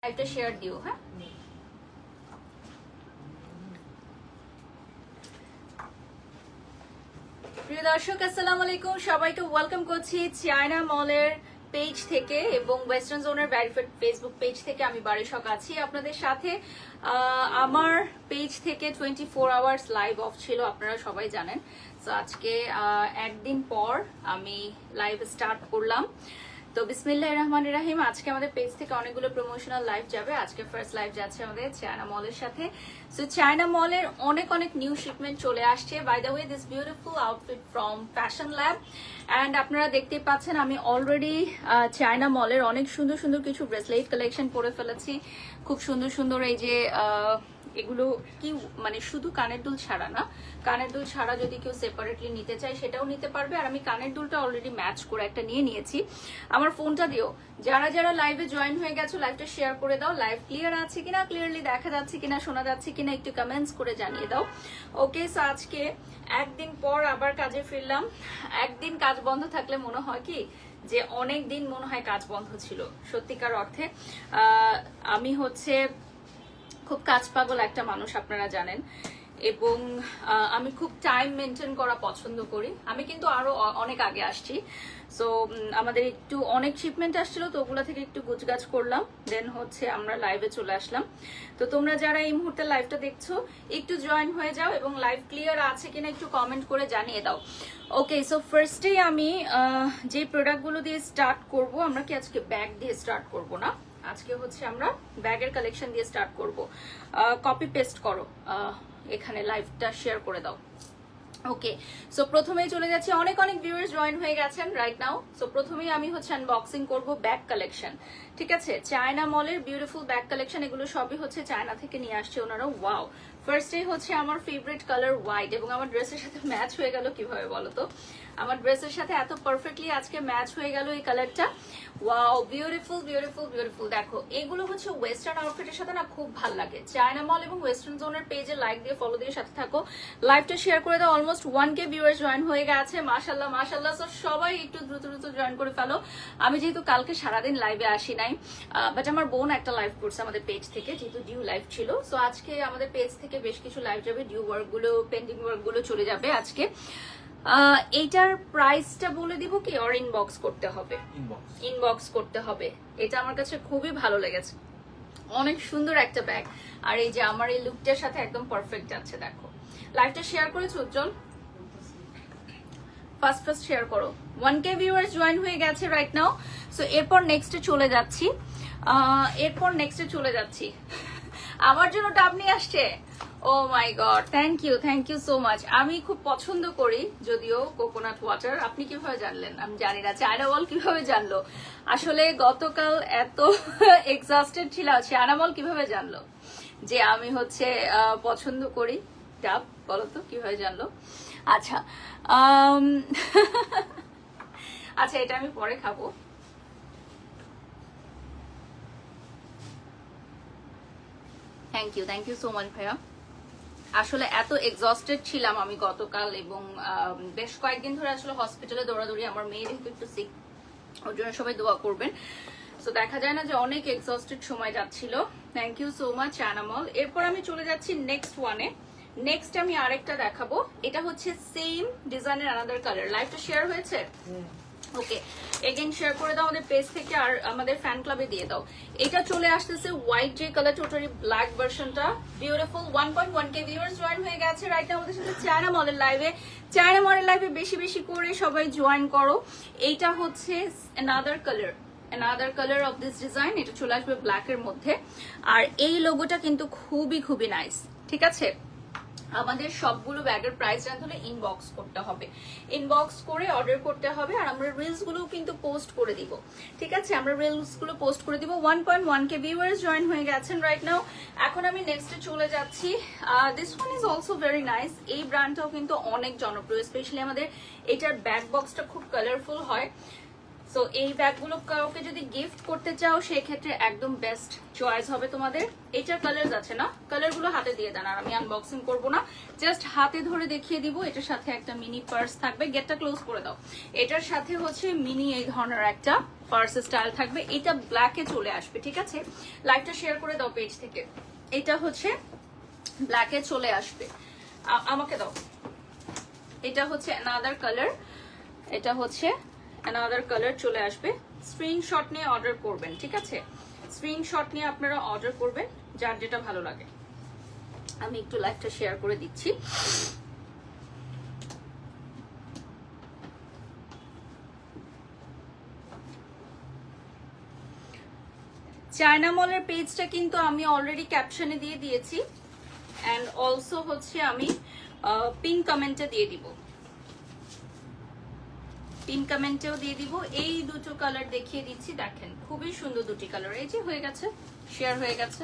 একটা শেয়ার দিও। হ্যাঁ, প্রিয় দর্শক আসসালামু আলাইকুম, সবাইকে ওয়েলকাম করছি চায়না মলের পেজ থেকে এবং ওয়েস্টার্ন জোনের ভেরিফাইড ফেসবুক পেজ থেকে। আমি বারিশক আছি আপনাদের সাথে। আমার পেজ থেকে 24 আওয়ার্স লাইভ অফ ছিল, আপনারা সবাই জানেন। তো আজকে একদিন পর আমি লাইভ স্টার্ট করলাম। তো বিসমিল্লাহির রহমানির রহিম। আজকে আমাদের পেজ থেকে অনেকগুলো প্রমোশনাল লাইভ যাবে। আজকে ফার্স্ট লাইভ যাচ্ছে আমাদের চায়না মলের সাথে। সো চায়না মলের অনেক অনেক নিউ শিপমেন্ট চলে আসছে। By the way, this beautiful outfit from Fashion Lab. And আপনারা দেখতেই পাচ্ছেন আমি অলরেডি চায়না মলের অনেক সুন্দর সুন্দর কিছু ব্রেসলেট কালেকশন করে ফেলেছি। খুব সুন্দর সুন্দর এই যে এগুলো কি মানে শুধু কানের দুল ছাড়া না, কানের দুল ছাড়া যদি কেউ সেপারেটলি নিতে চায় সেটাও নিতে পারবে। আর আমি কানের দুলটা অলরেডি ম্যাচ করে একটা নিয়ে নিয়েছি। আমার ফোনটা দিও, যারা যারা লাইভে জয়েন হয়ে গেছো লাইভটা শেয়ার করে দাও। লাইভ ক্লিয়ার আছে কিনা, ক্লিয়ারলি দেখা যাচ্ছে কিনা, শোনা যাচ্ছে কিনা একটু কমেন্টস করে জানিয়ে দাও। ওকে, সো আজকে একদিন পর আবার কাজে ফিরলাম। একদিন কাজ বন্ধ থাকলে মনে হয় কি যে অনেক দিন মনে হয় কাজ বন্ধ ছিল। সত্যিকার অর্থে আমি হচ্ছে খুব কাজ পাগল একটা মানুষ, আপনারা জানেন। এবং আমি খুব টাইম মেনটেন করা পছন্দ করি। আমি কিন্তু আরো অনেক আগে আসছি। সো আমাদের একটু অনেক শিপমেন্ট আসছিল, তো ওগুলো থেকে একটু গুছগাছ করলাম, দেন হচ্ছে আমরা লাইভে চলে আসলাম। তো তোমরা যারা এই মুহূর্তে লাইভটা দেখছো একটু জয়েন হয়ে যাও এবং লাইভ ক্লিয়ার আছে কিনা একটু কমেন্ট করে জানিয়ে দাও। ওকে, সো ফার্স্টেই আমি যে প্রোডাক্টগুলো দিয়ে স্টার্ট করব, আমরা কি আজকে ব্যাগ দিয়ে স্টার্ট করব না, আজকে হচ্ছে আমরা ব্যাগের কালেকশন দিয়ে স্টার্ট করব। কপি পেস্ট করো, এখানে লাইভটা শেয়ার করে দাও। ওকে, সো প্রথমেই চলে যাচ্ছি। অনেক অনেক ভিউয়ার্স জয়েন হয়ে গেছেন রাইট নাও। সো প্রথমেই আমি হচ্ছে আনবক্সিং করব ব্যাগ কালেকশন। ঠিক আছে, চায়না মলের বিউটিফুল ব্যাগ কালেকশন, এগুলো সবই হচ্ছে চায়না থেকে নিয়ে আসছে ওনারা। ওয়াও, ফার্স্টে হচ্ছে আমার ফেভারিট কালার হোয়াইট, এবং আমার ড্রেসের সাথে ম্যাচ হয়ে গেল কিভাবে বলো তো? আমার ড্রেসের সাথে এত পারফেক্টলি আজকে ম্যাচ হয়ে গেল এই কালারটা। Wow, beautiful beautiful beautiful. দেখো, এগুলো হচ্ছে ওয়েস্টার্ন আউটফিটের সাথে না খুব ভালো লাগে। চায়না মল এবং ওয়েস্টার্ন জোনের পেজে লাইক দিয়ে ফলো দিয়ে সাথে থাকো, লাইভটা শেয়ার করে দাও। অলমোস্ট 1K ভিউয়ার্স জয়েন হয়ে গেছে, মাশাআল্লাহ মাশাআল্লাহ। সো সবাই একটু দ্রুত দ্রুত জয়েন করে ফেলো। আমি যেহেতু কালকে সারাদিন লাইভে আসি নাই, বাট আমার বোন একটা লাইভ করছে আমাদের পেজ থেকে, যেহেতু ডিউ লাইভ ছিল। সো আজকে আমাদের পেজ থেকে বেশ কিছু লাইভ যাবে, ডিউ ওয়ার্ক গুলো, পেন্ডিং ওয়ার্ক গুলো চলে যাবে আজকে। এইটার প্রাইসটা বলে দিব কি, অর ইনবক্স করতে হবে? ইনবক্স করতে হবে। এটা আমার কাছে খুবই ভালো লেগেছে, অনেক সুন্দর একটা ব্যাগ। আর এই যে আমার এই লুকটার সাথে একদম পারফেক্ট যাচ্ছে। দেখো, লাইভটা শেয়ার করেছো উজ্জ্বল? ফার্স্ট ফার্স্ট শেয়ার করো। 1K ভিউয়ার্স জয়েন হয়ে গেছে রাইট নাও। সো এরপর নেক্সটে চলে যাচ্ছি। আমার জন্য টাব নিয়ে আসছে। Oh my God, thank you so much. আমি খুব পছন্দ করি যদিও কোকোনাট ওয়াটার। আপনি কিভাবে জানলেন? আমি জানি না। চায়না মল কিভাবে জানলো? আসলে গতকাল এত এক্সস্টেড ছিলাম। চায়না মল কিভাবে জানলো যে আমি হচ্ছে পছন্দ করি ডাব? বলো তো কিভাবে জানলো? আচ্ছা আচ্ছা, এটা আমি পরে খাবো। থ্যাংক ইউ সো মাচ ভাইয়া। আসলে এত এক্সস্টেড ছিলাম আমি গতকাল, এবং বেশ কয়েকদিন ধরে আসলে হসপিটালে দৌড়াদৌড়ি। আমার মেয়ে যেহেতু একটু সিক, ওর জন্য সবাই দোয়া করবেন। সো দেখা যায় না যে অনেক এক্সস্টেড সময় যাচ্ছিল। Thank you so much China Mall. এরপর আমি চলে যাচ্ছি নেক্সট ওয়ানে। নেক্সট আমি আরেকটা দেখাবো। এটা হচ্ছে সেম ডিজাইনের আনাদার কালার। লাইভটা শেয়ার হয়েছে? ওকে, এগেইন শেয়ার করে দাও আমাদের পেজ থেকে, আর আমাদের ফ্যান ক্লাবে দিয়ে দাও। এটা চলে আসতেছে হোয়াইট যে কালার, টোটালি ব্ল্যাক ভার্সনটা। বিউটিফুল। 1.1K ভিউয়ার্স জয়েন হয়ে গেছে রাইট নাও আমাদের সাথে চায়না মলের লাইভে। চায়না মলের লাইভে বেশি বেশি করে সবাই জয়েন করো। এইটা হচ্ছে another color of this design। এটা চলে আসবে ব্ল্যাকের মধ্যে। আর এই লোগোটা কিন্তু খুবই খুবই নাইস। ঠিক আছে, আমাদের সবগুলো ব্যাগের প্রাইস জানতে হলে ইনবক্স করতে হবে, ইনবক্স করে অর্ডার করতে হবে। আর আমরা রিলস গুলো কিন্তু পোস্ট করে দিব। ঠিক আছে, আমরা রিলস গুলো পোস্ট করে দিব। 1.1K ভিউয়ার্স জয়েন হয়ে গেছেন রাইট নাও। এখন আমি নেক্সটে চলে যাচ্ছি। This one is also very nice. এই ব্র্যান্ডটাও কিন্তু অনেক জনপ্রিয়, স্পেশালি আমাদের এটার ব্যাক বক্সটা খুব কালারফুল হয়। সো এই ব্যাগগুলো কাউকে যদি গিফট করতে চাও সেক্ষেত্রে একদম বেস্ট চয়েস হবে তোমাদের। এটার কালার আছে না, কালারগুলো হাতে দিয়ে দেন। আর আমি আনবক্সিং করব না, জাস্ট হাতে ধরে দেখিয়ে দিব। এটার সাথে একটা মিনি পার্স থাকবে। গেটটা ক্লোজ করে দাও। এটার সাথে হচ্ছে মিনি এই ধরনের একটা পার্স স্টাইল থাকবে। এটা ব্ল্যাকে চলে আসবে, ঠিক আছে? লাইভটা শেয়ার করে দাও পেজ থেকে। এটা হচ্ছে ব্ল্যাকে চলে আসবে, আমাকে দাও। এটা হচ্ছে অ্যানাদার কালার, এটা হচ্ছে অ্যানাদার কালার চলে আসবে। স্ক্রিনশট নিয়ে অর্ডার করবেন, ঠিক আছে? স্ক্রিনশট নিয়ে আপনারা অর্ডার করবেন যার যেটা ভালো লাগে। আমি একটু লাইভটা শেয়ার করে দিচ্ছি। চায়না মলের পেজটা কিন্তু আমি অলরেডি ক্যাপশনে দিয়ে দিয়েছি, অ্যান্ড অলসো হচ্ছে আমি পিন কমেন্টে দিয়ে দিব, পিন কমেন্টেও দিয়ে দিব। এই দুটো কালার দেখিয়ে দিচ্ছি, দেখেন খুবই সুন্দর দুটি কালার। এই যে হয়ে গেছে, শেয়ার হয়ে গেছে।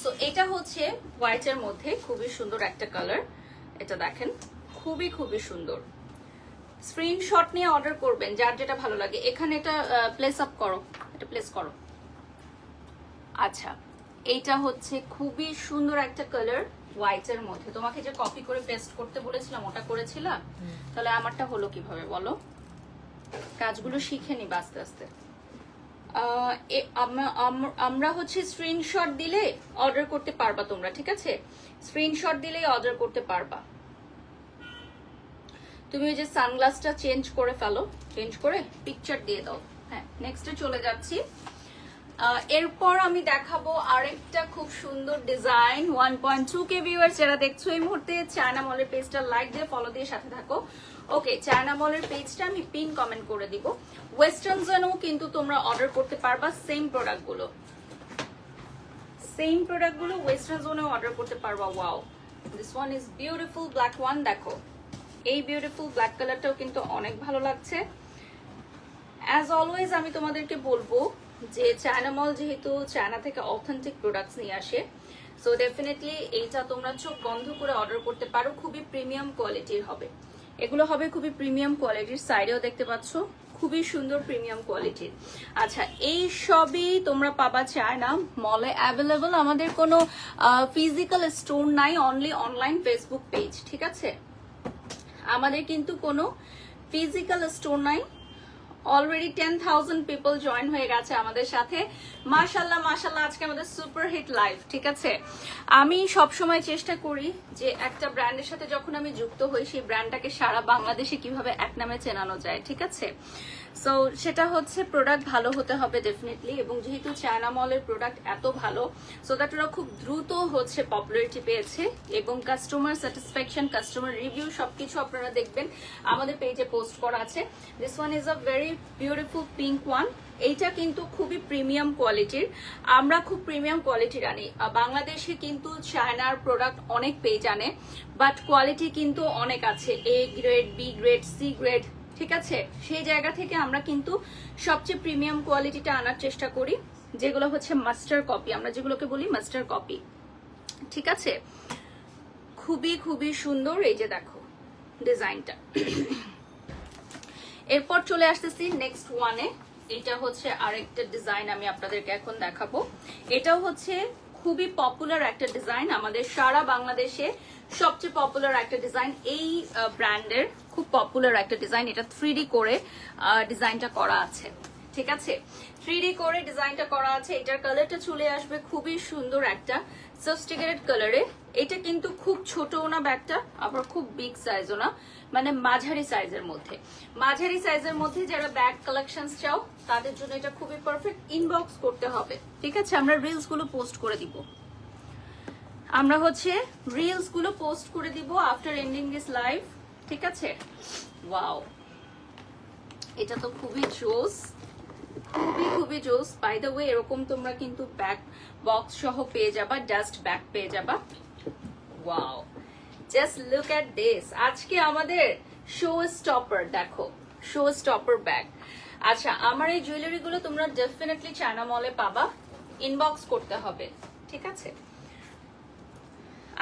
সো এটা হচ্ছে হোয়াইটের মধ্যে খুবই সুন্দর একটা কালার। এটা দেখেন খুবই খুবই সুন্দর। স্ক্রিনশট নিয়ে অর্ডার করবেন যার যেটা ভালো লাগে। এখানে এটা প্লেস আপ করো, এটা প্লেস করো। আচ্ছা, এইটা হচ্ছে খুবই সুন্দর একটা কালার হোয়াইটের মধ্যে। তোমাকে যে কপি করে পেস্ট করতে বলেছিলাম ওটা করেছিলাম, তাহলে আমারটা হলো কিভাবে বলো? কাজগুলো শিখে নিবা আস্তে আস্তে। আমরা হচ্ছে স্ক্রিনশট দিলে অর্ডার করতে পারবা তোমরা, ঠিক আছে? স্ক্রিনশট দিলেই অর্ডার করতে পারবা। তুমি ওই যে সানগ্লাসটা চেঞ্জ করে ফেলো, চেঞ্জ করে পিকচার দিয়ে দাও। হ্যাঁ, নেক্সটে চলে যাচ্ছি। এরপর আমি দেখাবো আরেকটা খুব সুন্দর ডিজাইন। 1.2K ভিউয়ার্স যারা দেখছো এই মুহূর্তে, চায়না মলের পেজটা লাইক দিয়ে ফলো দিয়ে সাথে থাকো। ওকে, চায়না মলের পেজটা আমি পিন কমেন্ট করে দিব। ওয়েস্টার্ন জোনেও কিন্তু তোমরা অর্ডার করতে পারবা সেম প্রোডাক্টগুলো, সেম প্রোডাক্টগুলো ওয়েস্টার্ন জোনেও অর্ডার করতে পারবা। Wow, this one is beautiful black one. দেখো এই বিউটিফুল ব্ল্যাক কালারটাও কিন্তু অনেক ভালো লাগছে। অ্যাজ অলওয়েজ আমি তোমাদেরকে বলবো যে চায়না মল যেহেতু চায়না থেকে অথেন্টিক প্রোডাক্টস নিয়ে আসে, সো ডেফিনেটলি এইটা তোমরা চোখ বন্ধ করে অর্ডার করতে পারো। খুবই প্রিমিয়াম কোয়ালিটির হবে এগুলো, হবে খুবই প্রিমিয়াম কোয়ালিটির। সাইডেও দেখতে পাচ্ছ খুবই সুন্দর প্রিমিয়াম কোয়ালিটির। আচ্ছা, এই সবই তোমরা পাবা চায়না মলে অ্যাভেলেবল। আমাদের কোনো ফিজিক্যাল স্টোর নাই, অনলি অনলাইন ফেসবুক পেজ, ঠিক আছে? আমাদের কিন্তু কোনো ফিজিক্যাল স্টোর নাই। অলরেডি 10,000 পিপল জয়েন হয়ে গেছে আমাদের সাথে। মাশাল্লাহ মাশাল্লাহ, আজকে আমাদের সুপার হিট লাইভ, ঠিক আছে? আমি সব সময় চেষ্টা করি যে একটা ব্র্যান্ডের সাথে যখন আমি যুক্ত হই সেই ব্র্যান্ডটাকে সারা বাংলাদেশে কিভাবে এক নামে চেনানো যায়, ঠিক আছে? সো সেটা হচ্ছে প্রোডাক্ট ভালো হতে হবে ডেফিনেটলি, এবং যেহেতু চায়না মলের প্রোডাক্ট এত ভালো, সো দ্যাট ওরা খুব দ্রুত হচ্ছে পপুলারিটি পেয়েছে, এবং কাস্টমার স্যাটিসফ্যাকশন, কাস্টমার রিভিউ সবকিছু আপনারা দেখবেন আমাদের পেজে পোস্ট করা আছে। This one is a very beautiful pink one. এইটা কিন্তু খুবই প্রিমিয়াম কোয়ালিটির। আমরা খুব প্রিমিয়াম কোয়ালিটির আনি। বাংলাদেশে কিন্তু চায়নার প্রোডাক্ট অনেক পেজ আনে, বাট কোয়ালিটি কিন্তু অনেক আছে, A grade, B grade, C grade, ঠিক আছে? সেই জায়গা থেকে আমরা কিন্তু সবচেয়ে প্রিমিয়াম কোয়ালিটিটা আনার চেষ্টা করি, যেগুলো হচ্ছে মাস্টার কপি, আমরা যেগুলোকে বলি মাস্টার কপি, ঠিক আছে? খুবই খুবই সুন্দর। এই যে দেখো ডিজাইনটা। এরপর চলে আসতেছি নেক্সট ওয়ানে। এটা হচ্ছে আরেকটা ডিজাইন আমি আপনাদেরকে এখন দেখাবো। এটাও হচ্ছে খুবই পপুলার একটা ডিজাইন, আমাদের সারা বাংলাদেশে সবচেয়ে পপুলার একটা ডিজাইন। এই ব্র্যান্ডের খুব পপুলার একটা ডিজাইন। এটা 3D করে ডিজাইনটা করা আছে, ঠিক আছে? 3D করে ডিজাইনটা করা আছে। এটার কালারটা চলে আসবে খুবই সুন্দর একটা সফিস্টিকেটেড কালারে। এটা কিন্তু খুব ছোটও না ব্যাগটা, আবার খুব বিগ সাইজও না, মানে মাঝারি সাইজের মধ্যে। মাঝারি সাইজের মধ্যে যারা ব্যাগ কালেকশনস চাও তাদের জন্য এটা খুবই পারফেক্ট। ইনবক্স করতে হবে, ঠিক আছে? আমরা রিলস গুলো পোস্ট করে দিব, আমরা হচ্ছে রিলস গুলো পোস্ট করে দিব আফটার এন্ডিং দিস লাইভ, ঠিক আছে? ওয়াও, এটা তো খুবই জোস, খুবই খুবই জোস। বাই দ্য ওয়ে, এরকম তোমরা কিন্তু ব্যাক বক্স সহ পেয়ে যাবা, ডাস্ট ব্যাগ পেয়ে যাবা। Wow, just look at this. আজকে আমাদের শো স্টপার, দেখো শো স্টপার ব্যাগ। আচ্ছা, আমার এই জুয়েলারি গুলো তোমরা ডেফিনেটলি চায়না মলে পাবা, ইনবক্স করতে হবে, ঠিক আছে?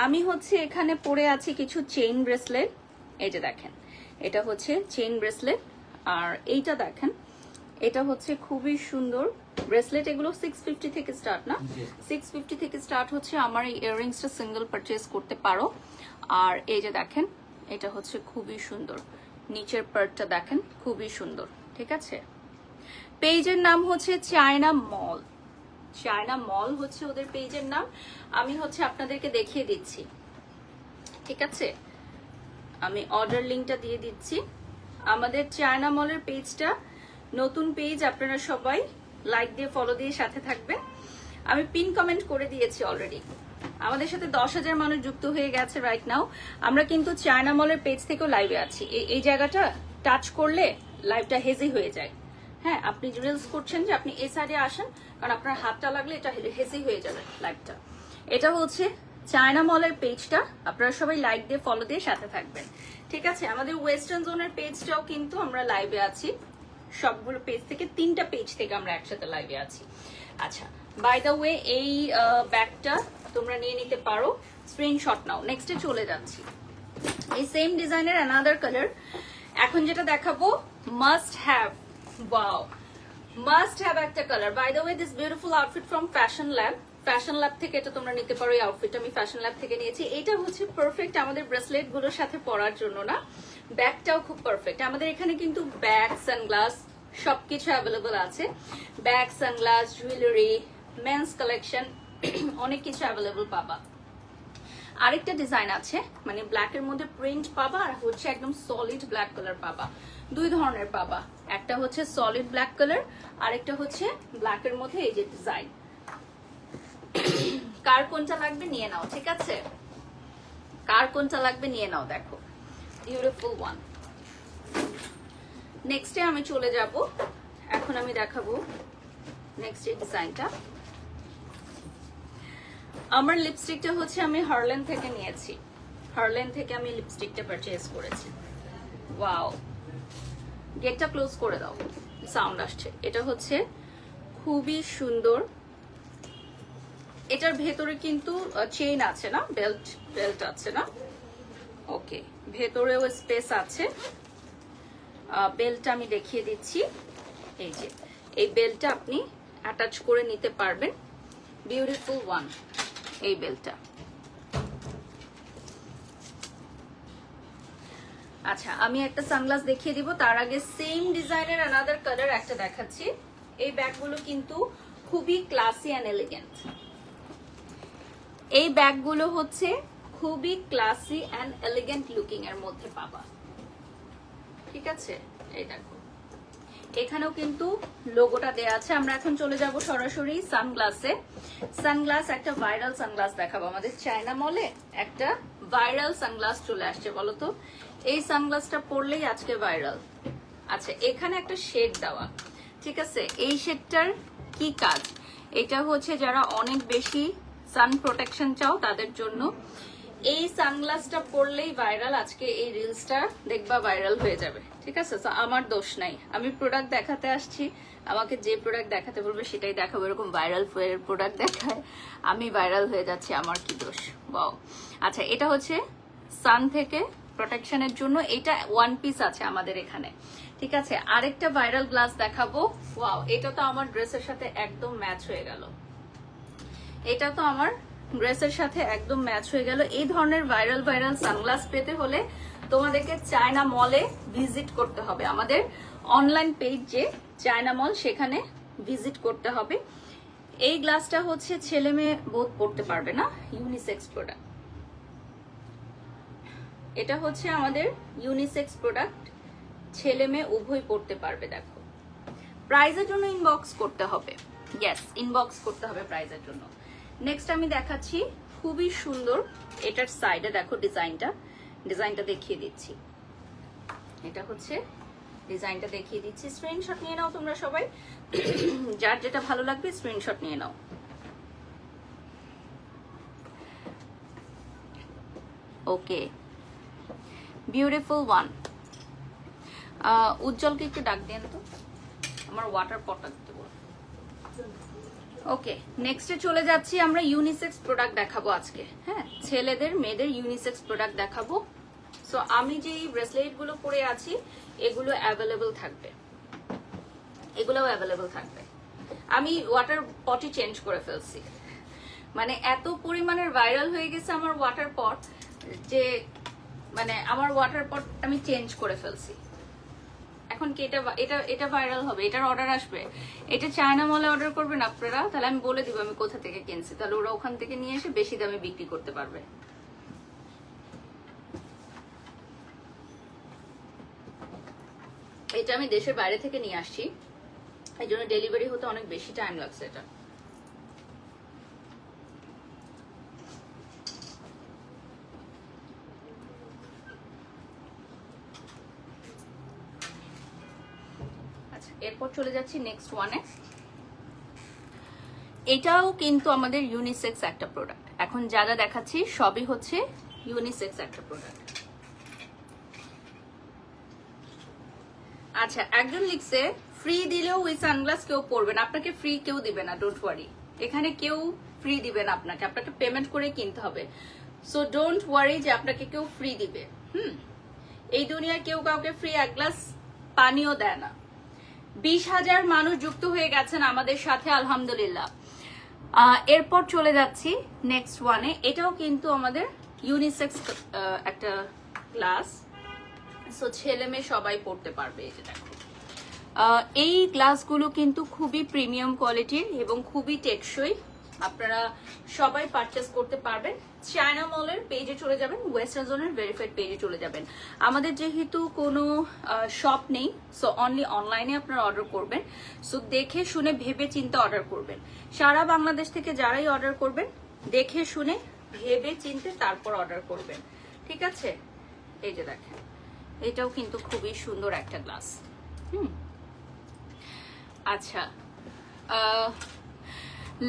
আমি হচ্ছে এখানে পরে আছি কিছু চেইন ব্রেসলেট। এই যে দেখেন, এটা হচ্ছে চেইন ব্রেসলেট, আর এইটা দেখেন এটা হচ্ছে খুবই সুন্দর ব্রেসলেট। এগুলো 650 থেকে স্টার্ট, না? 650 থেকে স্টার্ট হচ্ছে। আমার এই ইয়াররিংসটা সিঙ্গেল পারচেজ করতে পারো। আর এই যে দেখেন এটা হচ্ছে খুবই সুন্দর, নিচের পার্টটা দেখেন খুবই সুন্দর। ঠিক আছে, পেজের নাম হচ্ছে চায়না মল। চায়না মল হচ্ছে ওদের পেজের নাম। আমি হচ্ছে আপনাদেরকে দেখিয়ে দিচ্ছি। ঠিক আছে, আমি অর্ডার লিঙ্কটা দিয়ে দিচ্ছি। আমাদের চায়না মলের পেজটা নতুন পেজ, আপনারা সবাই লাইক দিয়ে ফলো দিয়ে সাথে থাকবেন। আমি পিন কমেন্ট করে দিয়েছি অলরেডি। আমাদের সাথে 10,000 মানুষ যুক্ত হয়ে গেছে রাইট নাও। আমরা কিন্তু চায়না মলের পেজ থেকেও লাইভে আছি। এই জায়গাটা টাচ করলে লাইভটা হেজি হয়ে যায়। হ্যাঁ, আপনি রিলস করছেন যে আপনি এই সাইডে আসেন, কারণ আপনার হাতটা লাগলে এটা হেজি হয়ে যাবে লাইভটা। এটা হচ্ছে চায়না মলের পেজটা, আপনারা সবাই লাইক দিয়ে ফলো দিয়ে সাথে থাকবেন। ঠিক আছে, আমাদের ওয়েস্টার্ন জোনের পেজটাও কিন্তু আমরা লাইভে আছি। সবগুলো পেজ থেকে 3টা পেজ থেকে আমরা একসাথে লাইভে আছি। আচ্ছা, বাই দ্য ওয়ে এই ব্যাগটা তোমরা নিয়ে নিতে পারো, স্ক্রিনশট নাও। নেক্সটে চলে যাচ্ছি। এই সেম ডিজাইনের অ্যানাদার কালার। এখন যেটা দেখাবো must have, wow must have একটা colour. By the way this beautiful outfit from Fashion Lab. Fashion Lab থেকে এটা তোমরা নিতে পারো। এই আউটফিটটা আমি ফ্যাশন ল্যাব থেকে নিয়েছি। এটা হচ্ছে পারফেক্ট আমাদের ব্রেসলেট গুলোর সাথে পরার জন্য না, ব্যাগটাও খুব পারফেক্ট। আমাদের এখানে কিন্তু ব্যাগ, সানগ্লাস সবকিছু অ্যাভেলেবল আছে। Bag, sunglass, jewellery, men's collection অনেক কিছু অ্যাভেলেবল পাবা। আরেকটা ডিজাইন আছে, মানে ব্ল্যাকের মধ্যে প্রিন্ট পাবা, আর হচ্ছে একদম সলিড ব্ল্যাক কালার পাবা। 2 ধরনের পাবা, একটা হচ্ছে সলিড ব্ল্যাক কালার, আরেকটা হচ্ছে ব্ল্যাকের মধ্যে এই যে ডিজাইন। কার কোনটা লাগবে নিয়ে নাও। ঠিক আছে, কার কোনটা লাগবে নিয়ে নাও। দেখো বিউটিফুল ওয়ান। নেক্সটে আমি চলে যাব। এখন আমি দেখাবো নেক্সট ডিজাইনটা। আমার লিপস্টিকটা হচ্ছে আমি হার্লেন থেকে নিয়েছি। হার্লেন থেকে আমি লিপস্টিকটা পারচেজ করেছি। ওয়াও, গেটটা ক্লোজ করে দাও, সাউন্ড আসছে। এটা হচ্ছে খুবই সুন্দর। এটার ভেতরে কিন্তু চেইন আছে না, বেল্ট আছে না। ওকে, ভেতরেও স্পেস আছে। বেল্টটা আমি দেখিয়ে দিচ্ছি। এই যে এই বেল্টটা আপনি অ্যাটাচ করে নিতে পারবেন। বিউটিফুল ওয়ান এই বেল্টটা। আচ্ছা, আমি একটা সানগ্লাস দেখিয়ে দিব। তার আগে সেম ডিজাইনের অ্যানাদার কালার একটা দেখাচ্ছি। এই ব্যাগগুলো কিন্তু খুবই ক্লাসি অ্যান্ড এলিগেন্ট। এই ব্যাগগুলো হচ্ছে খুবই ক্লাসি অ্যান্ড এলিগেন্ট লুকিং এর মধ্যে পাবা। ঠিক আছে, এই দেখো এখানেও কিন্তু লোগোটা দেয়া আছে। আমরা এখন চলে যাব সরাসরি সানগ্লাসে। সানগ্লাস, একটা ভাইরাল সানগ্লাস দেখাবো। আমাদের চায়না মলে একটা ভাইরাল সানগ্লাস চলে আসছে। বলতো এই সানগ্লাসটা পরলেই আজকে ভাইরাল। আচ্ছা, এখানে একটা শেড দেওয়া। ঠিক আছে, এই শেডটার কি কাজ? এটা হচ্ছে যারা অনেক বেশি সান প্রোটেকশন চাও তাদের জন্য। এই সানগ্লাসটা পরলেই ভাইরাল। আজকে এই রিলসটা দেখবা ভাইরাল হয়ে যাবে। ঠিক আছে, তো আমার দোষ নাই, আমি প্রোডাক্ট দেখাতে আসছি। আমাকে যে প্রোডাক্ট দেখাতে বলবে সেটাই দেখাবো। এরকম ভাইরাল প্রোডাক্ট দেখায় আমি ভাইরাল হয়ে যাচ্ছি, আমার কি দোষ? ওয়াও। আচ্ছা, এটা হচ্ছে সান থেকে প্রোটেকশনের জন্য। এটা 1 পিস আছে আমাদের এখানে। ঠিক আছে, আরেকটা ভাইরাল গ্লাস দেখাবো। ওয়াও, এটা তো আমার ড্রেসের সাথে একদম ম্যাচ হয়ে গেল। এটা তো আমার ড্রেসের সাথে একদম ম্যাচ হয়ে গেল। এই ধরনের ভাইরাল সানগ্লাস পেতে হলে তোমাদেরকে চায়না মলে ভিজিট করতে হবে। আমাদের অনলাইন পেজ যে চায়না মল, সেখানে ভিজিট করতে হবে। এই গ্লাসটা হচ্ছে ছেলে মেয়ে বোধ পড়তে পারবে না, ইউনিসেক্স প্রোডাক্ট। এটা হচ্ছে আমাদের ইউনিসেক্স প্রোডাক্ট, ছেলে মেয়ে উভয় পড়তে পারবে। দেখো, প্রাইজের জন্য ইনবক্স করতে হবে। ইয়েস, ইনবক্স করতে হবে প্রাইজের জন্য। নেক্সট আমি দেখাচ্ছি, খুবই সুন্দর। এটার সাইডে দেখো ডিজাইনটা দেখিয়ে দিচ্ছি। এটা হচ্ছে ডিজাইনটা দেখিয়ে দিচ্ছি। স্ক্রিনশট নিয়ে নাও তোমরা সবাই, যার যেটা ভালো লাগবে স্ক্রিনশট নিয়ে নাও। ওকে, বিউটিফুল ওয়ান। উজ্জ্বলকে একটু ডাক দেন তো, আমার ওয়াটার পটটা দিতে বল। ওকে, নেক্সটে চলে যাচ্ছি। আমরা ইউনিসেক্স প্রোডাক্ট দেখাবো আজকে। হ্যাঁ, ছেলেদের মেয়েদের ইউনিসেক্স প্রোডাক্ট দেখাবো। সো আমি যে ব্রেসলেট গুলো পরে আছি এগুলো অ্যাভেলেবল থাকবে, এগুলোও অ্যাভেলেবল থাকবে। আমি ওয়াটার পটই চেঞ্জ করে ফেলছি, মানে এত পরিমাণের ভাইরাল হয়ে গেছে আমার ওয়াটার পট যে মানে আমার ওয়াটার পট আমি চেঞ্জ করে ফেলছি। এখন কি এটা এটা এটা ভাইরাল হবে, এটার অর্ডার আসবে, এটা চায়না মলে অর্ডার করবেন আপনারা, তাহলে আমি বলে দিব আমি কোথা থেকে কিনছি, তাহলে ওরা ওখান থেকে নিয়ে এসে বেশি দামে বিক্রি করতে পারবে। এটা আমি দেশের বাইরে থেকে নিয়ে আসছি, এই জন্য ডেলিভারি হতে অনেক বেশি টাইম লাগছে। এটা আচ্ছা, এরপর চলে যাচ্ছি নেক্সট ওয়ানে। এটাও কিন্তু আমাদের ইউনিসেক্স একটা প্রোডাক্ট। এখন যা যা দেখাচ্ছি সবই হচ্ছে ইউনিসেক্স একটা প্রোডাক্ট। আচ্ছা, একজন লিখছে ফ্রি দিলেও ওই সানগ্লাস কেউ পরবে না, আপনাকে ফ্রি কেউ দিবে না, ডোন্ট ওয়ারি। এখানে কেউ ফ্রি দিবে না আপনাকে, আপনাকে পেমেন্ট করে কিনতে হবে। সো ডোন্ট ওয়ারি যে আপনাকে কেউ ফ্রি দিবে। এই দুনিয়ায় কেউ কাউকে ফ্রি এক গ্লাস পানিও দেয় না। 20,000 মানুষ যুক্ত হয়ে গেছেন আমাদের সাথে, আলহামদুলিল্লাহ। এরপর চলে যাচ্ছি নেক্সট ওয়ানে। এটাও কিন্তু আমাদের ইউনিসেক্স একটা গ্লাস, সো ছেলে মেয়ে সবাই পড়তে পারবে। এই যে দেখো, এই গ্লাসগুলো কিন্তু খুবই প্রিমিয়াম কোয়ালিটির এবং খুবই টেকসই, আপনারা সবাই পারচেস করতে পারবেন। চায়না মলের পেজে চলে যাবেন, ওয়েস্টার্ন জোনের ভেরিফাইড পেজে চলে যাবেন। আমাদের যেহেতু কোনো শপ নেই, সো অনলি অনলাইনে আপনারা অর্ডার করবেন। সো দেখে শুনে ভেবে চিন্তে অর্ডার করবেন। সারা বাংলাদেশ থেকে যারাই অর্ডার করবেন দেখে শুনে ভেবে চিন্তে তারপর অর্ডার করবেন, ঠিক আছে? এই যে দেখেন, এটাও কিন্তু খুবই সুন্দর একটা গ্লাস। আচ্ছা,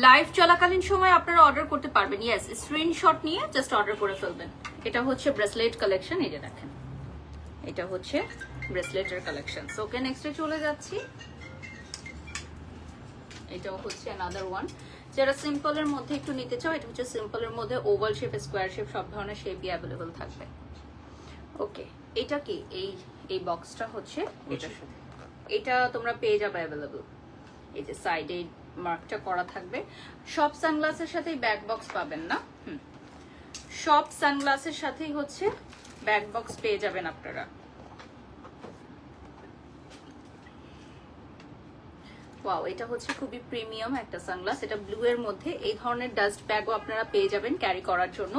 লাইভ চলাকালীন সময় আপনারা অর্ডার করতে পারবেন। ইয়েস, স্ক্রিনশট নিয়ে জাস্ট অর্ডার করে ফেলবেন। এটা হচ্ছে ব্রেসলেট কালেকশন, এই যে দেখেন, এটা হচ্ছে ব্রেসলেটের কালেকশন। ওকে, নেক্সটে চলে যাচ্ছি। এটাও হচ্ছে অ্যানাদার ওয়ান। যারা সিম্পলের মধ্যে একটু নিতে চাও, এটা হচ্ছে সিম্পলের মধ্যে ওভাল শেপ, স্কোয়ার শেপ, সব ধরনের শেপই অ্যাভেলেবল থাকবে। ওকে, এটা কি এই বক্সটা হচ্ছে এটার সাথে, এটা তোমরা পেয়ে যাবে অ্যাভেলেবল। এই যে সাইডে মার্কটা করা থাকবে। সব সানগ্লাসের সাথেই ব্যাক বক্স পাবেন না, সব সানগ্লাসের সাথেই হচ্ছে ব্যাক বক্স পেয়ে যাবেন আপনারা। ওয়াও, এটা হচ্ছে খুবই প্রিমিয়াম একটা সানগ্লাস। এটা ব্লু এর মধ্যে। এই ধরনের ডাস্ট ব্যাগও আপনারা পেয়ে যাবেন ক্যারি করার জন্য।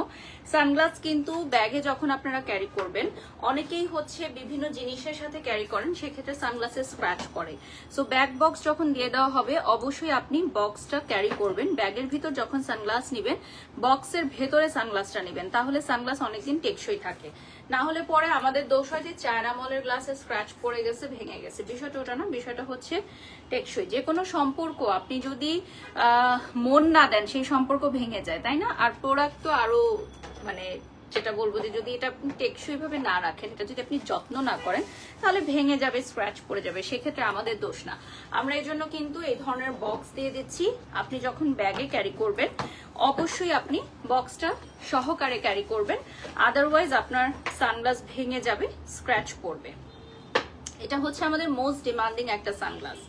সানগ্লাস কিন্তু ব্যাগে যখন আপনারা ক্যারি করবেন, অনেকেই হচ্ছে বিভিন্ন জিনিসের সাথে ক্যারি করেন, সেক্ষেত্রে সানগ্লাসে স্ক্র্যাচ করে। সো ব্যাগ বক্স যখন দিয়ে দেওয়া হবে, অবশ্যই আপনি বক্সটা ক্যারি করবেন। ব্যাগের ভিতর যখন সানগ্লাস নিবেন, বক্সের ভেতরে সানগ্লাসটা নিবেন, তাহলে সানগ্লাস অনেকদিন টেকসই থাকে। না হলে পরে আমাদের দোষ হয় যে চায়না মলের গ্লাসে স্ক্র্যাচ পড়ে গেছে, ভেঙে গেছে। বিষয়টা ওটা না, বিষয়টা হচ্ছে টেকসই। যে কোনো সম্পর্ক আপনি যদি মন না দেন, সেই সম্পর্ক ভেঙে যায়, তাই না? আর প্রোডাক্ট তো আরো, মানে যেটা বলবো যে যদি এটা আপনি টেকসই ভাবে না রাখেন, এটা যদি আপনি যত্ন না করেন, তাহলে ভেঙে যাবে, স্ক্র্যাচ পড়ে যাবে। সেক্ষেত্রে আমাদের দোষ না। আমরা এই জন্য কিন্তু এই ধরনের বক্স দিয়ে দিচ্ছি। আপনি যখন ব্যাগে ক্যারি করবেন, অবশ্যই আপনি বক্সটা সহকারে ক্যারি করবেন, আদারওয়াইজ আপনার সানগ্লাস ভেঙে যাবে, স্ক্র্যাচ পড়বে। এটা হচ্ছে আমাদের মোস্ট ডিমান্ডিং একটা সানগ্লাস।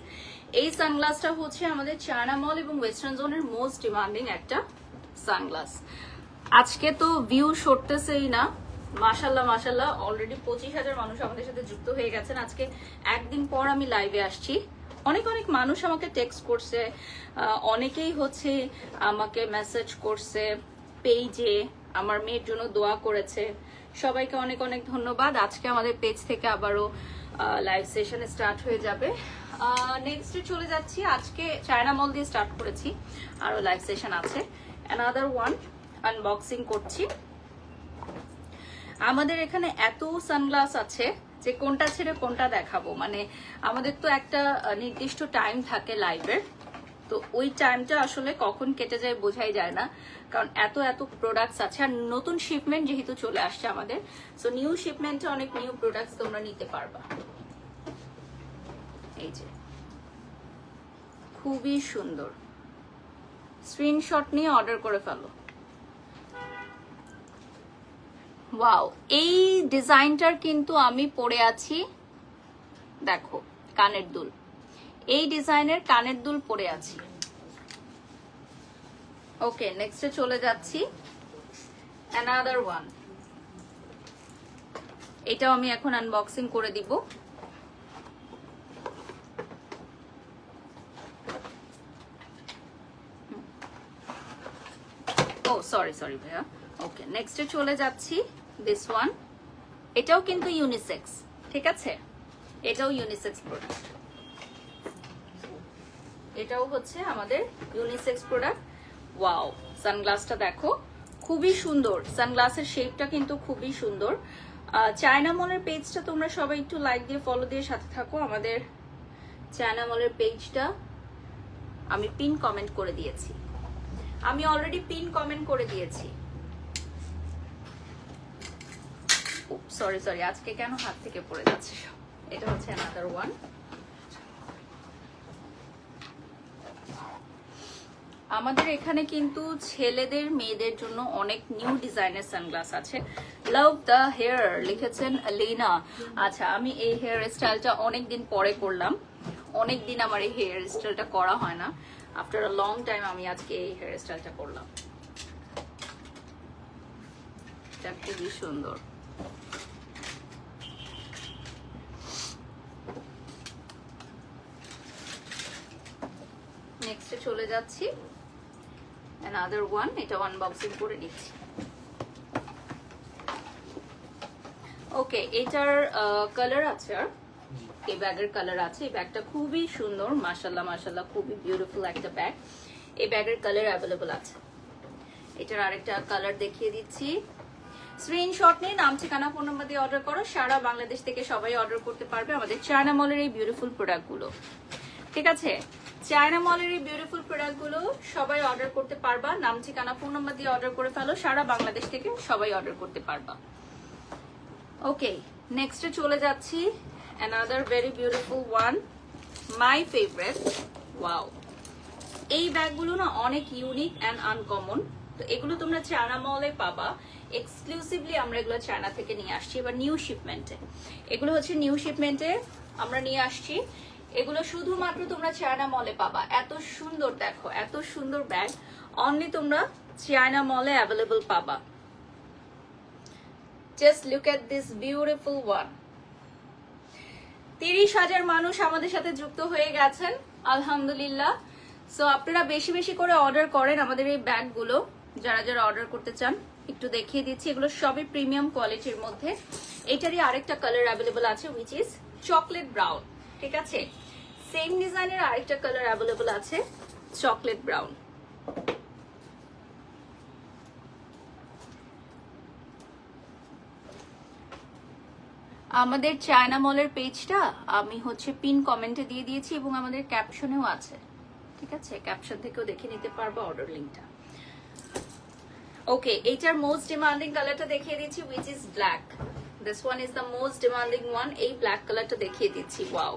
এই সানগ্লাসটা হচ্ছে আমাদের চায়না মল এবং ওয়েস্টার্ন জোনের মোস্ট ডিমান্ডিং একটা সানগ্লাস। আজকে তো ভিউ সরতেছেই না, মাশাল্লাহ মাশাল্লাহ। অলরেডি 25,000 মানুষ আমাদের সাথে যুক্ত হয়ে গেছেন। আজকে একদিন পর আমি লাইভে আসছি। অনেক অনেক মানুষ আমাকে টেক্সট করছে, অনেকেই হচ্ছে আমাকে মেসেজ করছে পেজে, আমার মেয়ের জন্য দোয়া করেছে। সবাইকে অনেক অনেক ধন্যবাদ। আজকে আমাদের পেজ থেকে আবারও লাইভ সেশন স্টার্ট হয়ে যাবে। নেক্সটে চলে যাচ্ছি। আজকে চায়না মল দিয়ে স্টার্ট করেছি, আরো লাইভ সেশন আছে। অ্যানাদার ওয়ান আনবক্সিং করছি। আমাদের এখানে এত সানগ্লাস আছে যে কোনটা ছেড়ে কোনটা দেখাবো, মানে আমাদের তো একটা নির্দিষ্ট টাইম থাকে লাইভের, তো ওই টাইমটা আসলে কখন কেটে যায় বোঝাই যায় না, কারণ এত এত প্রোডাক্টস আছে। আর নতুন শিপমেন্ট যেহেতু চলে আসছে আমাদের, সো নিউ শিপমেন্টে অনেক নিউ প্রোডাক্টস তোমরা নিতে পারবা। এই যে খুবই সুন্দর, স্ক্রিনশট নিয়ে অর্ডার করে ফেলো। ওয়াও, এই ডিজাইনটার কিন্তু আমি পরে আছি, দেখো কানের দুল, এই ডিজাইনের কানের দুল পরে আছি। ওকে, নেক্সটে চলে যাচ্ছি। অ্যানাদার ওয়ান, এটাও আমি এখন আনবক্সিং করে দিব। ও সরি ভাইয়া। ওকে, নেক্সটে চলে যাচ্ছি। দিস ওয়ান, এটাও কিন্তু ইউনিসেক্স, ঠিক আছে, এটাও ইউনিসেক্স প্রোডাক্ট। এটাও হচ্ছে আমাদের ইউনিসেক্স প্রোডাক্ট। ওয়াও, সানগ্লাসটা দেখো খুবই সুন্দর, সানগ্লাসের শেপটা কিন্তু খুবই সুন্দর। চায়না মলের পেজটা তোমরা সবাই একটু লাইক দিয়ে ফলো দিয়ে সাথে থাকো। আমাদের চায়না মলের পেজটা আমি পিন কমেন্ট করে দিয়েছি, আমি অলরেডি পিন কমেন্ট করে দিয়েছি। সরি আজকে কেন হাত থেকে পড়ে যাচ্ছে সব। এটা হচ্ছে অ্যানাদার ওয়ান। আমাদের এখানে কিন্তু ছেলেদের মেয়েদের জন্য অনেক নিউ ডিজাইনের সানগ্লাস আছে। লাভ দ্য হেয়ার লিখেছেন লীনা। আচ্ছা, আমি এই হেয়ার স্টাইলটা অনেকদিন পরে করলাম, অনেকদিন আমার এই হেয়ার স্টাইলটা করা হয় না। আফটার আ লং টাইম আমি আজকে এই হেয়ার স্টাইলটা করলাম। এটা খুবই সুন্দর। নেক্সটে চলে যাচ্ছি, another one, এটা আনবক্সিং করে নিচ্ছি। ওকে, এটার কালার আছে, আর এই ব্যাগের কালার আছে। এই ব্যাগটা খুবই সুন্দর, মাশাআল্লাহ খুবই বিউটিফুল একটা ব্যাগ। এই ব্যাগের কালার অ্যাভেলেবল আছে। এটার আরেকটা কালার দেখিয়ে দিচ্ছি। স্ক্রিনশট নিয়ে নাম ঠিকানা ফোন নাম্বার দিয়ে অর্ডার করো। সারা বাংলাদেশ থেকে সবাই অর্ডার করতে পারবে আমাদের চায়না মলের এই বিউটিফুল প্রোডাক্টগুলো, ঠিক আছে। চায়না মলের এই বিউটিফুল প্রোডাক্টগুলো সবাই অর্ডার করতে পারবা। নাম ঠিকানা ফোন নাম্বার দিয়ে অর্ডার করে ফেলো, সারা বাংলাদেশ থেকে সবাই অর্ডার করতে পারবা। ওকে, নেক্সটে চলে যাচ্ছি। Another very beautiful one, my favourite. Wow, এই ব্যাগগুলো না অনেক ইউনিক অ্যান্ড আনকমন। তো এগুলো তোমরা চায়না মলে পাবা, এক্সক্লুসিভলি আমরা এগুলো চায়না থেকে নিয়ে আসছি এবার নিউ শিপমেন্টে। এগুলো হচ্ছে নিউ শিপমেন্টে আমরা নিয়ে আসছি। এগুলো শুধুমাত্র তোমরা চায়না মলে পাবা। এত সুন্দর, দেখো এত সুন্দর ব্যাগ অনলি তোমরা চায়না মলে অ্যাভেলেবল পাবা। Just look at this beautiful one. 30,000 মানুষ আমাদের সাথে যুক্ত হয়ে গেছেন, আলহামদুলিল্লাহ। সো আপনারা বেশি বেশি করে অর্ডার করেন আমাদের এই ব্যাগগুলো। যারা যারা অর্ডার করতে চান একটু দেখিয়ে দিচ্ছি। এগুলো সবই প্রিমিয়াম কোয়ালিটির মধ্যে। এটারই আরেকটা কালার অ্যাভেলেবল আছে, হুইচ ইজ চকলেট ব্রাউন, ঠিক আছে। সেম ডিজাইনের আরেকটা কালার অ্যাভেলেবল আছে, চকলেট ব্রাউন। আমাদের চায়না মলের পেজটা আমি হচ্ছে পিন কমেন্টে দিয়ে দিয়েছি এবং আমাদের ক্যাপশনেও আছে, ঠিক আছে। ক্যাপশন থেকেও দেখে নিতে পারবো অর্ডার লিঙ্কটা। ওকে, এইটার মোস্ট ডিমান্ডিং কালারটা দেখিয়ে দিচ্ছি, which is black. This one is the most demanding one. এই ব্ল্যাক কালারটা দেখিয়ে দিচ্ছি। ওয়াও,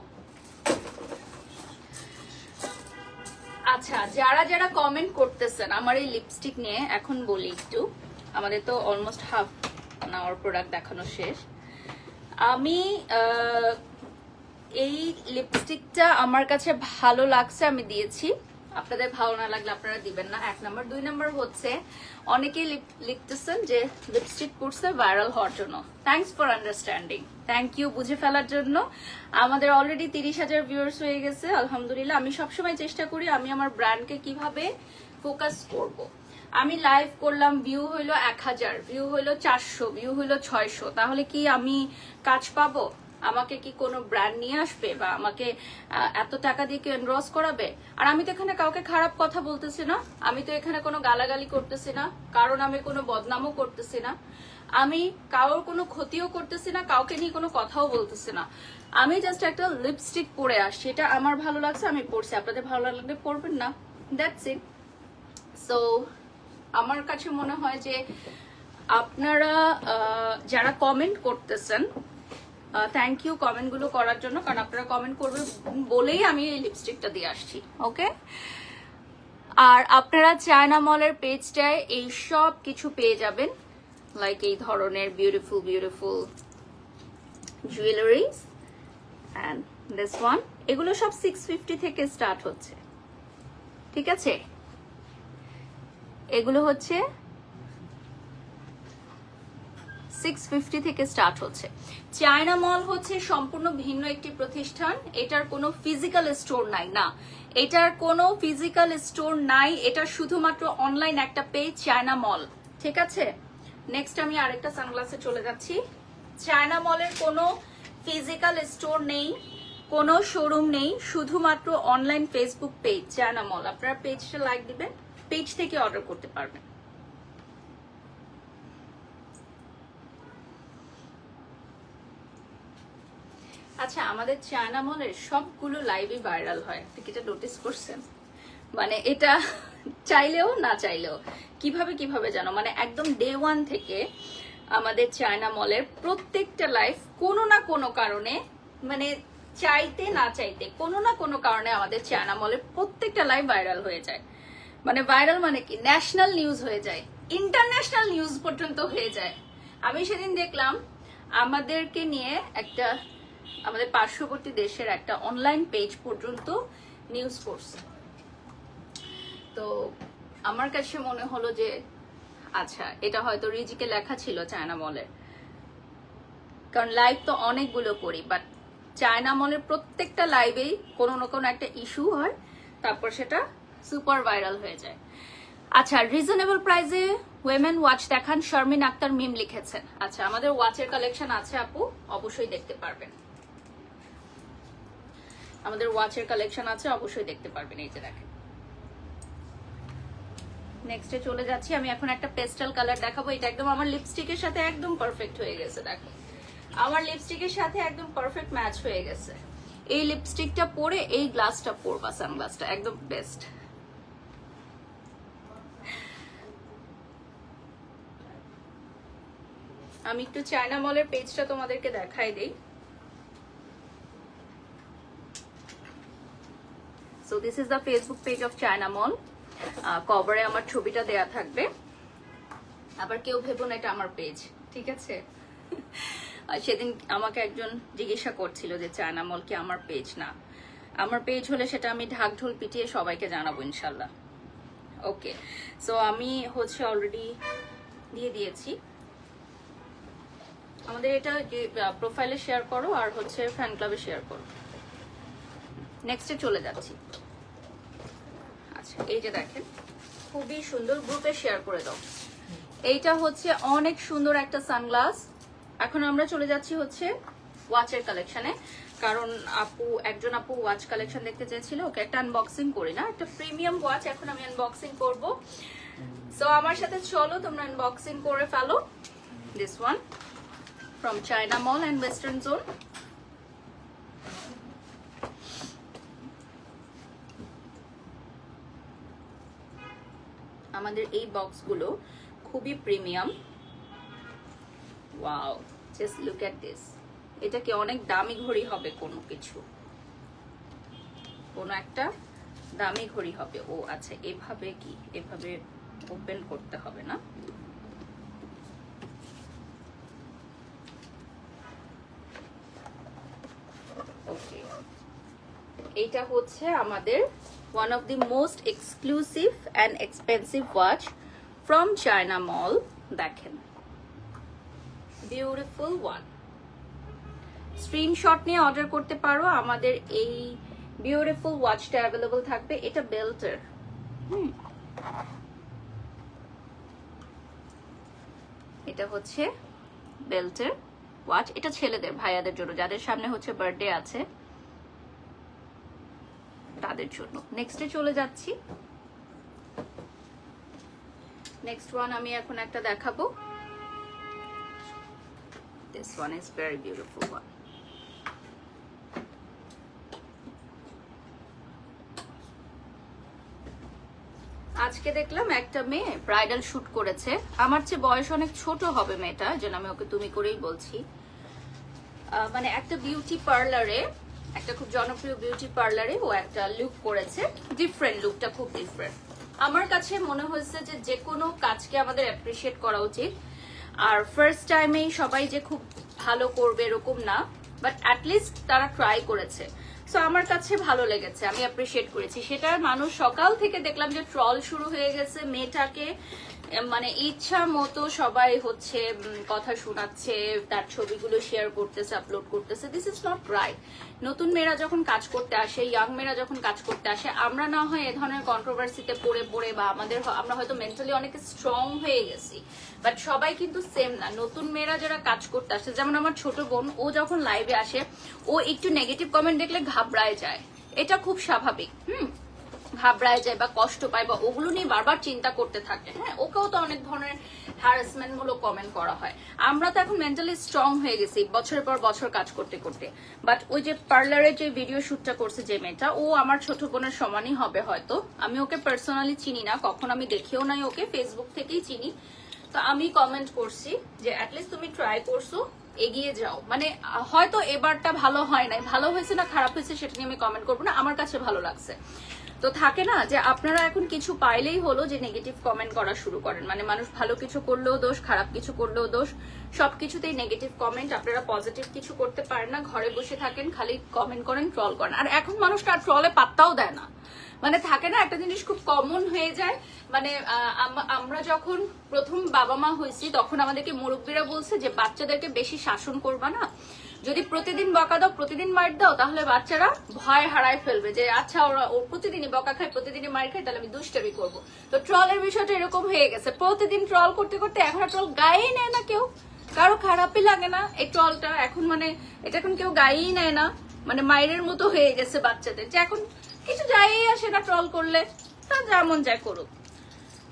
আচ্ছা, যারা যারা কমেন্ট করতেছেন আমার এই লিপস্টিক নিয়ে, এখন বলি একটু। আমাদের তো almost half an hour product দেখানো শেষ। আমি এই লিপস্টিকটা আমার কাছে ভালো লাগছে, আমি দিয়েছি। আপনাদের ভালো না লাগলে আপনারা দিবেন না, 1 নাম্বার। 2 নাম্বার হচ্ছে অনেকেই লিখতেছেন যে লিপস্টিক পড়ছে ভাইরাল হওয়ার জন্য। Thanks for understanding, thank you বুঝে ফেলার জন্য। আমাদের অলরেডি 30,000 ভিউয়ার্স হয়ে গেছে, আলহামদুলিল্লাহ। আমি সবসময় চেষ্টা করি আমি আমার ব্র্যান্ডকে কিভাবে ফোকাস করব। আমি লাইভ করলাম, ভিউ হইলো 1000, ভিউ হইলো 400, ভিউ হইলো 600, তাহলে কি আমি কাজ পাবো? আমাকে কি কোনো ব্র্যান্ড নিয়ে আসবে বা আমাকে এত টাকা দিয়ে কি এনরোস করাবে? আর আমি তো এখানে কাউকে খারাপ কথা বলতেছি না, আমি তো এখানে কোনো গালাগালি করতেছি না, কারণ আমি কোনো বদনামও করতেছি না, আমি কারোর কোনো ক্ষতিও করতেছি না, কাউকে নিয়ে কোনো কথাও বলতেছি না। আমি জাস্ট একটা লিপস্টিক পরে আসছি, এটা আমার ভালো লাগছে আমি পরছি, আপনাদের ভালো লাগলে পরবেন না, দ্যাটস ইট। সো আমার কাছে মনে হয় যে আপনারা যারা কমেন্ট করতেছেন, থ্যাংক ইউ কমেন্টগুলো করার জন্য, কারণ আপনারা কমেন্ট করবে বলেই আমি এই লিপস্টিকটা দিয়ে আসছি, ওকে। আর আপনারা চায়না মলের পেজটায় এই সব কিছু পেয়ে যাবেন, লাইক এই ধরনের beautiful beautiful jewelleries and this one. এগুলো সব 650 থেকে স্টার্ট হচ্ছে, ঠিক আছে। এগুলো হচ্ছে 650 থেকে স্টার্ট হচ্ছে। চায়না মল হচ্ছে সম্পূর্ণ ভিন্ন একটি প্রতিষ্ঠান, এটার কোনো ফিজিক্যাল স্টোর নাই, না এটার কোনো ফিজিক্যাল স্টোর নাই, এটা শুধুমাত্র অনলাইন একটা পেজ চায়না মল, ঠিক আছে। নেক্সট আমি আরেকটা সানগ্লাসে চলে যাচ্ছি। চায়না মলের কোনো ফিজিক্যাল স্টোর নেই, কোনো শোরুম নেই, শুধুমাত্র অনলাইন ফেসবুক পেজ চায়না মল। আপনারা পেজটা লাইক দিবেন, পেজ থেকে অর্ডার করতে পারবেন। আচ্ছা, আমাদের চায়না মলের সবগুলো লাইভই ভাইরাল হয়, আপনি কি এটা নোটিস করছেন? মানে এটা চাইলেও না চাইলেও কিভাবে জানো, মানে একদম ডে ওয়ান থেকে আমাদের চায়না মলের প্রত্যেকটা লাইভ কোনো না কোনো কারণে, মানে চাইতে না চাইতে কোনো না কোনো কারণে আমাদের চায়না মলের প্রত্যেকটা লাইভ ভাইরাল হয়ে যায়। মানে ভাইরাল মানে কি, ন্যাশনাল নিউজ হয়ে যায়, ইন্টারন্যাশনাল নিউজ পর্যন্ত হয়ে যায়। আমি সেদিন দেখলাম আমাদেরকে নিয়ে একটা, আমাদের পার্শ্ববর্তী দেশের একটা অনলাইন পেজ পর্যন্ত নিউজ করছে। তো আমার কাছে মনে হলো যে আচ্ছা, এটা হয়তো রিজিকে লেখা ছিল চায়না মলের, কারণ লাইভ তো অনেকগুলো করি, বাট চায়না মলের প্রত্যেকটা লাইভেই কোনো না কোনো একটা ইস্যু হয়, তারপর সেটা সুপার ভাইরাল হয়ে যায়। আচ্ছা, রিজনেবল প্রাইসে ওয়েমেন ওয়াচ দেখান, শারমিন আক্তার মিম লিখেছেন। আচ্ছা, আমাদের ওয়াচের কালেকশন আছে আপু, অবশ্যই দেখতে পারবেন, আমাদের ওয়াচের কালেকশন আছে, অবশ্যই দেখতে পারবেন। এই যে দেখেন, নেক্সটে চলে যাচ্ছি। আমি এখন একটা পেস্টাল কালার দেখাবো, এটা একদম আমার লিপস্টিকের সাথে একদম পারফেক্ট হয়ে গেছে। দেখো, আমার লিপস্টিকের সাথে একদম পারফেক্ট ম্যাচ হয়ে গেছে। এই লিপস্টিকটা পরে এই গ্লাসটা পরবা, সানগ্লাসটা একদম বেস্ট। আমি একটু চায়না মলের পেজটা তোমাদেরকে দেখাই দেই। So this is the Facebook page of China Mall. কভারে আমার ছবিটা দেয়া থাকবে, আবার কেউ ভেবো না এটা আমার পেজ, ঠিক আছে। সেদিন আমাকে একজন জিজ্ঞাসা করছিল যে চায়না মল কি আমার পেজ, না আমার পেজ হলে সেটা আমি ঢাক ঢোল পিটিয়ে সবাইকে জানাবো ইনশাল্লাহ। ওকে, সো আমি হচ্ছে অলরেডি দিয়ে দিয়েছি। আমাদের এটা প্রোফাইলে শেয়ার করো আর হচ্ছে ফ্যান ক্লাবে শেয়ার করো। নেক্সটে চলে যাচ্ছি। আচ্ছা, এই যে দেখেন, খুবই সুন্দর, গ্রুপে শেয়ার করে দাও। এইটা হচ্ছে অনেক সুন্দর একটা সানগ্লাস। এখন আমরা চলে যাচ্ছি হচ্ছে ওয়াচের কালেকশনে, কারণ একজন আপু ওয়াচ কালেকশন দেখতে চেয়েছিল, ওকে একটা আনবক্সিং করি না, একটা প্রিমিয়াম ওয়াচ এখন আমি আনবক্সিং করব। সো আমার সাথে চলো, তোমরা আনবক্সিং করে ফেলো। This one from China Mall and Western Zone. আমাদের এই বক্সগুলো খুবই premium. Wow, just look at this. এটা কি অনেক দামি ঘড়ি হবে, কোনো কিছু, কোনো একটা দামি ঘড়ি হবে। ও আচ্ছা, এভাবে কি, এভাবে ওপেন করতে হবে না? ওকে, এইটা হচ্ছে আমাদের one of the most exclusive and expensive watch from China Mall. দেখেন, বিউটিফুল ওয়ান। স্ক্রিনশট নিয়ে অর্ডার করতে পারো, আমাদের এই বিউটিফুল ওয়াচটা অ্যাভেলেবল থাকবে। এটা বেল্টের, এটা হচ্ছে বেল্টের ওয়াচ। এটা ছেলেদের, ভাইয়াদের জন্য, যাদের সামনে হচ্ছে বার্থডে আছে তাদের জন্য। নেক্সটে চলে যাচ্ছি। নেক্সট ওয়ান আমি এখন একটা দেখাবো। This one is very beautiful one. আজকে দেখলাম একটা মেয়ে ব্রাইডাল শুট করেছে, আমার চেয়ে বয়স অনেক ছোট হবে মেয়েটা, যেন আমি ওকে তুমি করেই বলছি। মানে একটা বিউটি পার্লারে, একটা খুব জনপ্রিয় বিউটি পার্লারে ও একটা লুক করেছে, ডিফারেন্ট, লুকটা খুব ডিফারেন্ট। আমার কাছে মনে হয়েছে যে যে কোনো কাজকে আমাদের অ্যাপ্রিসিয়েট করা উচিত। আর ফার্স্ট টাইমেই সবাই যে খুব ভালো করবে এরকম না, বাট অ্যাটলিস্ট তারা ট্রাই করেছে। সো আমার কাছে ভালো লেগেছে, আমি অ্যাপ্রিসিয়েট করেছি সেটা। মানুষ সকাল থেকে দেখলাম যে ট্রল শুরু হয়ে গেছে, মেয়েটাকে মানে ইচ্ছা মতো সবাই হচ্ছে কথা শোনাচ্ছে, তার ছবিগুলো শেয়ার করতেছে, আপলোড করতেছে। This is not right. নতুন মেয়েরা যখন কাজ করতে আসে, ইয়াং মেয়েরা যখন কাজ করতে আসে, আমরা না হয় এ ধরনের কন্ট্রোভার্সিতে পড়ে পড়ে বা আমরা হয়তো মেন্টালি অনেক স্ট্রং হয়ে গেছি, বাট সবাই কিন্তু সেম না। নতুন মেয়েরা যারা কাজ করতে আসে, যেমন আমার ছোট বোন, ও যখন লাইভে আসে ও একটু নেগেটিভ কমেন্ট দেখলে ঘাবড়ায় যায়, এটা খুব স্বাভাবিক। ঘাবড়ায় যায় বা কষ্ট পায় বা ওগুলো নিয়ে বারবার চিন্তা করতে থাকে। হ্যাঁ, ওকেও তো অনেক ধরনের হ্যারাসমেন্ট মূলক কমেন্ট করা হয়। আমরা তো এখন মেন্টালি স্ট্রং হয়ে গেছি বছরের পর বছর কাজ করতে করতে। বাট ওই যে পার্লারের যে ভিডিও শুটটা করছে যে মেয়েটা, ও আমার ছোট বোনের সমানই হবে হয়তো। আমি ওকে পার্সোনালি চিনি না, কখন আমি দেখেও নাই ওকে, ফেসবুক থেকেই চিনি। তো আমি কমেন্ট করছি যে অ্যাটলিস্ট তুমি ট্রাই করছো, এগিয়ে যাও। মানে হয়তো এবারটা ভালো হয় নাই, ভালো হয়েছে না খারাপ হয়েছে সেটা নিয়ে আমি কমেন্ট করবো না, আমার কাছে ভালো লাগছে। তো থাকে না যে আপনারা এখন কিছু পাইলেই হলো যে নেগেটিভ কমেন্ট করা শুরু করেন। মানে মানুষ ভালো কিছু করলেও দোষ, খারাপ কিছু করলেও দোষ, সবকিছুতেই নেগেটিভ কমেন্ট। আপনারা পজিটিভ কিছু করতে পারেন না, ঘরে বসে থাকেন, খালি কমেন্ট করেন, ট্রল করেন। আর এখন মানুষ তার ট্রলে পাত্তাও দেয় না। মানে থাকে না একটা জিনিস খুব কমন হয়ে যায়। মানে আমরা যখন প্রথম বাবা মা হয়েছি তখন আমাদেরকে মুরব্বীরা বলছে যে বাচ্চাদেরকে বেশি শাসন করবা না, যদি প্রতিদিন বকা দাও, প্রতিদিন মার দাও, তাহলে বাচ্চারা ভয় হারায় ফেলবে যে আচ্ছা ও প্রতিদিনই বকা খায়, প্রতিদিনই মার খায়, তাহলে আমি দুষ্টামি করবো। তো ট্রলের বিষয়টা এরকম হয়ে গেছে। প্রতিদিন ট্রল করতে করতে এখন ট্রল গায়েই নেয় না কেউ, কারো খারাপই লাগে না এই ট্রলটা এখন। মানে এটা এখন কেউ গায়েই নেয় না, মানে মায়ের মতো হয়ে গেছে বাচ্চাদের, যে এখন কিছু যাই আসে না ট্রল করলে, তা যেমন যায় করুক।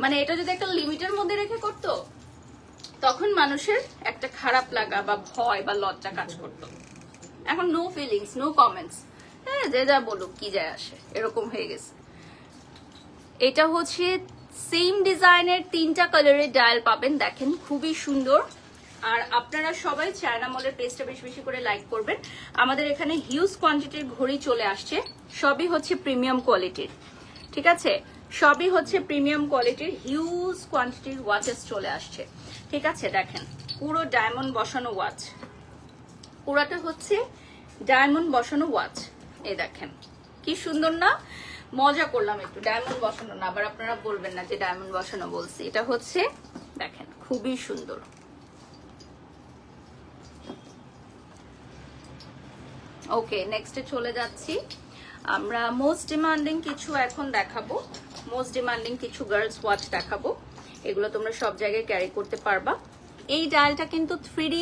মানে এটা যদি একটা লিমিটের মধ্যে রেখে করতো তখন মানুষের একটা খারাপ লাগা বা ভয় বা লজ্জা কাজ করতো। এখন নো ফিলিংস, নো কমেন্টস, হ্যাঁ যে যা বলুক কি যায় আসে, এরকম হয়ে গেছে। এটা হচ্ছে সেম ডিজাইনের 3টা কালারের ডায়াল পাবেন, দেখেন খুবই সুন্দর। আর আপনারা সবাই চায়না মলের পেজটা বেশি বেশি করে লাইক করবেন। আমাদের এখানে হিউজ কোয়ান্টিটির ঘড়ি চলে আসছে, সবই হচ্ছে প্রিমিয়াম কোয়ালিটির, ঠিক আছে? সবই হচ্ছে প্রিমিয়াম কোয়ালিটির, হিউজ কোয়ান্টিটির ওয়াচেস চলে আসছে, ঠিক আছে? দেখেন পুরো ডায়মন্ড বসানো ওয়াচ, পুরাটা হচ্ছে ডায়মন্ড বসানো ওয়াচ। এই দেখেন কি সুন্দর না? মজা করলাম একটু, ডায়মন্ড বসানো না, আবার আপনারা বলবেন না যে ডায়মন্ড বসানো বলছি। এটা হচ্ছে দেখেন খুবই সুন্দর। ওকে, নেক্সটে চলে যাচ্ছি। আমরা মোস্ট ডিমান্ডিং কিছু এখন দেখাবো, মোস্ট ডিমান্ডিং কিছু গার্লস ওয়াচ দেখাবো। এগুলো তোমরা সব জায়গায় ক্যারি করতে পারবা। এই ডায়ালটা কিন্তু 3D